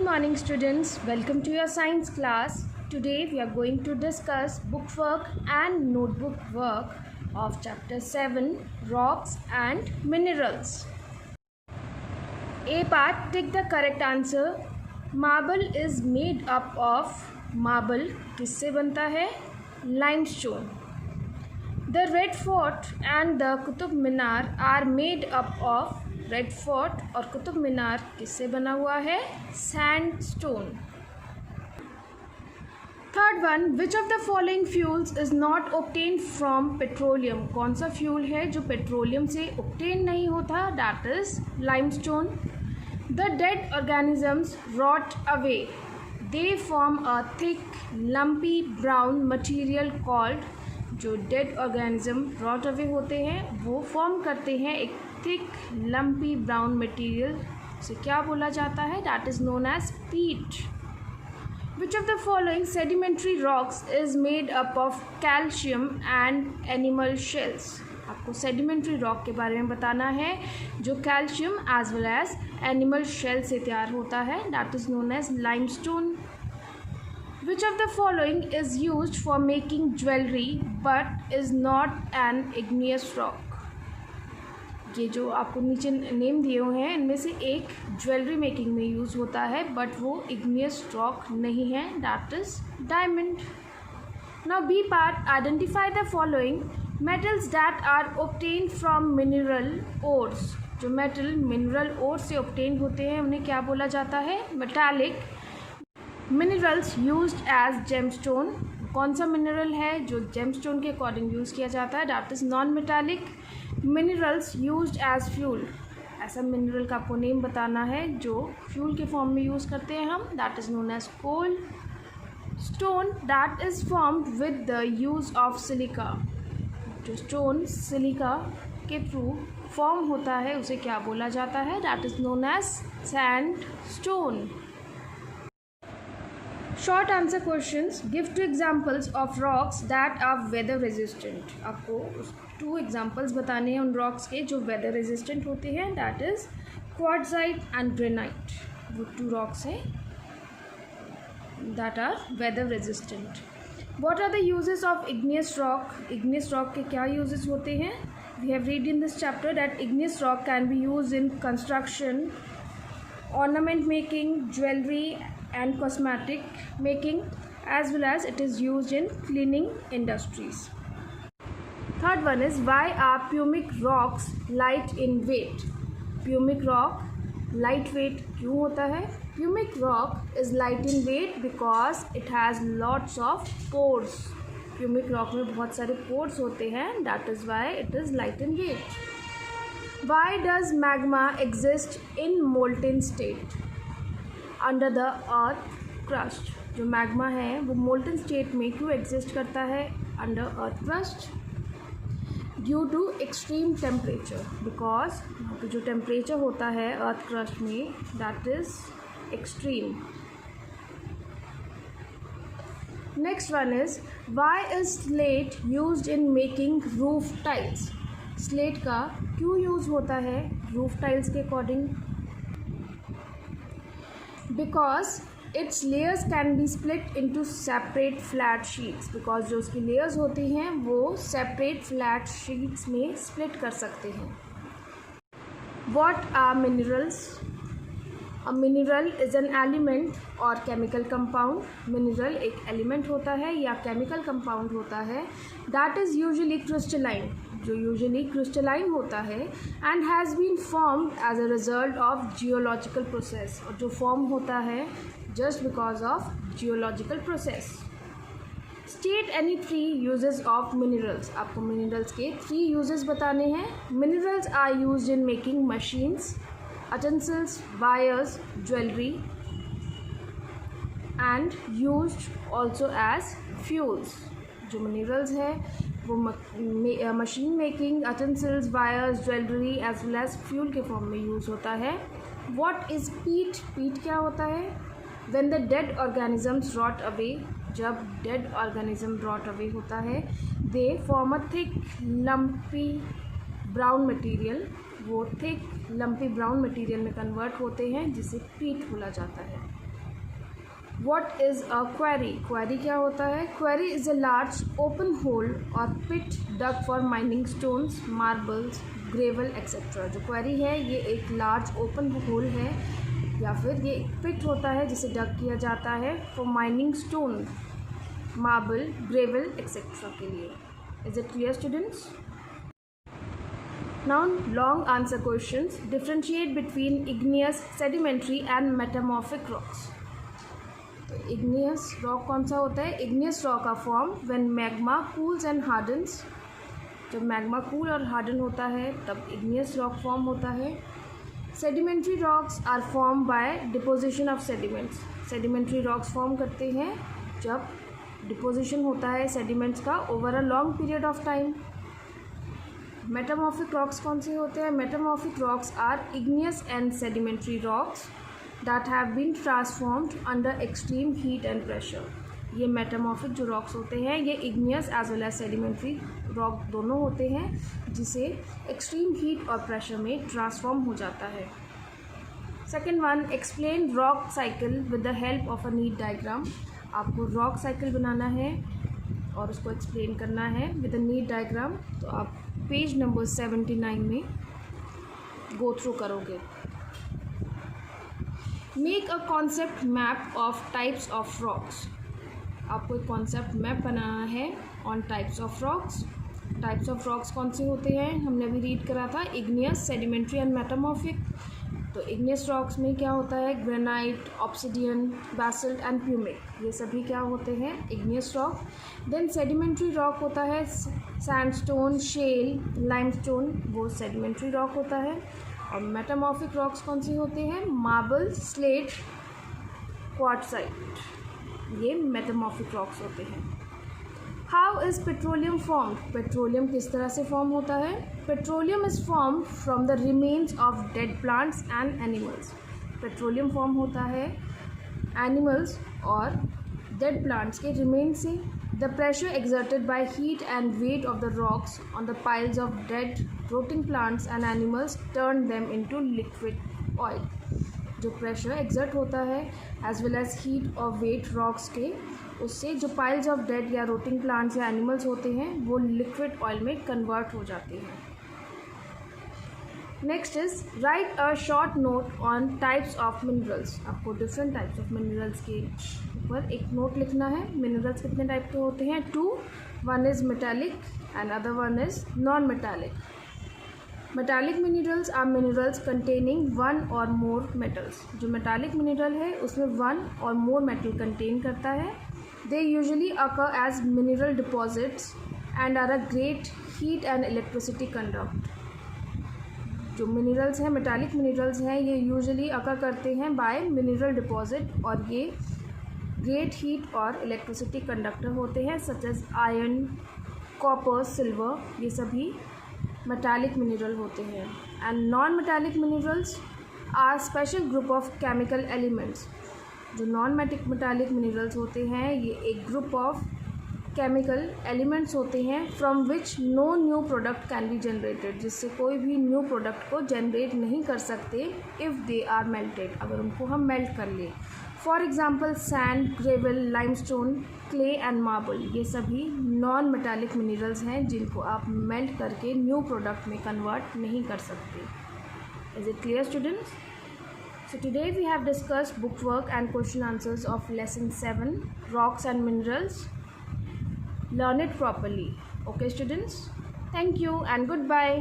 morning students, welcome to your science class. Today we are going to discuss book work and notebook work of chapter 7 Rocks and Minerals. A part, take the correct answer. Marble is made up of marble किससे बनता है? Limestone. The Red Fort and the Qutub Minar are made up of red fort और कुतुब मीनार किससे बना हुआ है? Sandstone. Third one, which of the following fuels is not obtain from petroleum. कौन सा फ्यूल है जो पेट्रोलियम से ऑब्टेन नहीं होता? That is limestone. The dead organisms rot away. They form a thick lumpy brown material called. जो dead organism rot away होते हैं वो फॉर्म करते हैं एक थिक लम्पी ब्राउन मटीरियल से क्या बोला जाता है? That is known as peat. Which of the following sedimentary rocks is made up of calcium and animal shells. आपको सेडिमेंट्री रॉक के बारे में बताना है जो calcium as well as animal shell से तैयार होता है. That is known as limestone. Which of the following is used for making jewelry but is not an igneous rock? ये जो आपको नीचे नेम दिए हुए हैं इनमें से एक ज्वेलरी मेकिंग में यूज़ होता है बट वो igneous rock नहीं है. That is diamond. Now B part, identify the following metals that are obtained from mineral ores. जो मेटल मिनरल ओर से obtained होते हैं उन्हें क्या बोला जाता है? metallic. Minerals used as gemstone. कौन सा मिनरल है जो जेमस्टोन के अकॉर्डिंग यूज़ किया जाता है? That is non metallic. Minerals used as fuel. ऐसा मिनरल का आपको नेम बताना है जो फ्यूल के फॉर्म में यूज़ करते हैं हम. That is known as coal. Stone that is formed with the use of silica. जो स्टोन सिलिका के थ्रू फॉर्म होता है उसे क्या बोला जाता है? That is known as sand stone. Short answer questions. Give 2 examples of rocks that are weather resistant. आपको 2 एग्जाम्पल्स बताने हैं उन रॉक्स के जो वेदर रेजिस्टेंट होते हैं. That is quartzite and granite. वो 2 रॉक्स हैं that are weather resistant. What are the uses of igneous rock. Igneous rock के क्या यूजेस होते हैं? We have read in this chapter that igneous rock can be use in construction, ornament making, jewelry and cosmetic making, as well as it is used in cleaning industries. Third one is, why are pumic rocks light in weight? Pumic rock light weight क्यों होता है? Pumic rock is light in weight because it has lots of pores. Pumic rock में बहुत सारे pores होते हैं. That is why it is light in weight. Why does magma exist in molten state under the earth crust? जो magma है वो molten state में क्यों एग्जिस्ट करता है under earth crust? Due to extreme temperature. Because जो temperature होता है अर्थ क्रस्ट में that is extreme. Next one is, why is slate used in making roof tiles. Slate का क्यों यूज़ होता है रूफ टाइल्स के according? Because its layers can be split into separate flat sheets. Because जो उसकी layers होती हैं वो सेपरेट फ्लैट शीट्स में स्प्लिट कर सकते हैं. What are minerals. A mineral is an element or chemical compound. Mineral एक एलिमेंट होता है या केमिकल कंपाउंड होता है दैट इज़ यूजुअली क्रिस्टलाइन. जो यूजुअली क्रिस्टलाइन होता है and has been formed as a result of geological process. और जो फॉर्म होता है just because of geological process. State any 3 uses of minerals. आपको मिनरल्स के 3 यूजेस बताने हैं. Minerals are used in making machines, utensils, wires, jewelry and used also as fuels. जो minerals है वो machine making, utensils, wires, jewelry as well as fuel के form में use होता है. What is peat? peat क्या होता है? When the dead organisms rot away. जब dead organism rot away होता है they form a thick lumpy brown material. वो थिक लम्पी ब्राउन मटेरियल में कन्वर्ट होते हैं जिसे पीट बोला जाता है. What is a quarry? Quarry क्या होता है? Quarry is a large open hole or pit dug for mining stones, marbles, gravel etc. जो quarry है ये एक large open hole है या फिर ये एक pit होता है जिसे dug किया जाता है for mining stone, marble, gravel etc. के लिए. Is it clear, students? Now long answer questions. Differentiate between igneous, sedimentary and metamorphic rocks. तो इग्नियस रॉक कौन सा होता है? इग्नियस रॉक का form when magma cools and hardens. जब magma cool और हार्डन होता है तब इग्नियस रॉक फॉर्म होता है. Sedimentary rocks are form by deposition of sediments. Sedimentary rocks form करते हैं जब डिपोजिशन होता है सेडिमेंट्स का over a long period of time. Metamorphic rocks कौन से होते हैं? Metamorphic rocks are igneous and sedimentary rocks that have been transformed under extreme heat and pressure. ये मेटामॉर्फिक जो रॉक्स होते हैं ये igneous as well as sedimentary rock दोनों होते हैं जिसे एक्सट्रीम हीट और प्रेशर में ट्रांसफॉर्म हो जाता है. Second one, explain rock cycle with the help of a neat diagram. आपको रॉक साइकिल बनाना है और उसको एक्सप्लेन करना है विद अ नीट डायग्राम. तो आप पेज नंबर 79 में गो थ्रू करोगे. Make a concept map of types of rocks. आपको एक कॉन्सेप्ट मैप बनाना है on types of rocks. Types of rocks कौन से होते हैं? हमने अभी रीड करा था इग्नियस, सेडिमेंट्री एंड मेटामॉर्फिक. तो इग्नियस रॉक्स में क्या होता है? Granite, obsidian, basalt and pumice. ये सभी क्या होते हैं? Igneous rock. Then sedimentary rock होता है सैंडस्टोन, शेल, लाइमस्टोन, वो सेडिमेंट्री रॉक होता है. और मेटामॉर्फिक रॉक्स कौन सी होते हैं? Marble, slate, quartzite. ये मेटामॉर्फिक रॉक्स होते हैं. How is petroleum formed? Petroleum किस तरह से फॉर्म होता है? Petroleum is formed from the remains of dead plants and animals. Petroleum form होता है एनिमल्स और डेड प्लांट्स के रिमेन से. The pressure exerted by heat and weight of the rocks on the piles of dead rotting plants and animals turned them into liquid oil. जो pressure exert होता है as well as heat और wait rocks के, उससे जो piles of dead या रोटिंग plants या animals होते हैं वो लिक्विड ऑयल में कन्वर्ट हो जाते हैं. Next is right a short note on types of minerals. आपको डिफरेंट टाइप्स ऑफ मिनरल्स के ऊपर एक नोट लिखना है. मिनरल्स कितने टाइप के होते हैं? 2. One is metallic and other one is non metallic. Metallic minerals are minerals containing one or more metals. जो मेटालिक मिनरल है उसमें one or more metal contain करता है. They usually occur as mineral deposits and are a great heat and electricity conduct. जो मिनरल्स हैं, metallic minerals हैं, ये यूजुअली अकर करते हैं बाय मिनरल डिपॉजिट और ये ग्रेट हीट और इलेक्ट्रिसिटी कंडक्टर होते हैं such as iron, copper, silver. ये सभी मेटालिक मिनरल होते हैं. And non metallic minerals are special group of chemical elements. जो नॉन मेटालिक मिनरल्स होते हैं ये एक ग्रुप ऑफ केमिकल एलिमेंट्स होते हैं from which no new product can be generated. जिससे कोई भी न्यू प्रोडक्ट को जनरेट नहीं कर सकते इफ़ दे आर मेल्टेड, अगर उनको हम मेल्ट कर लें. For example sand, gravel, limestone, clay and marble. ये सभी नॉन मेटालिक मिनरल्स हैं जिनको आप मेल्ट करके न्यू प्रोडक्ट में कन्वर्ट नहीं कर सकते. Is it clear students? So today we have discussed bookwork and question answers of lesson 7, rocks and minerals. Learn it properly. Okay students? Thank you and goodbye.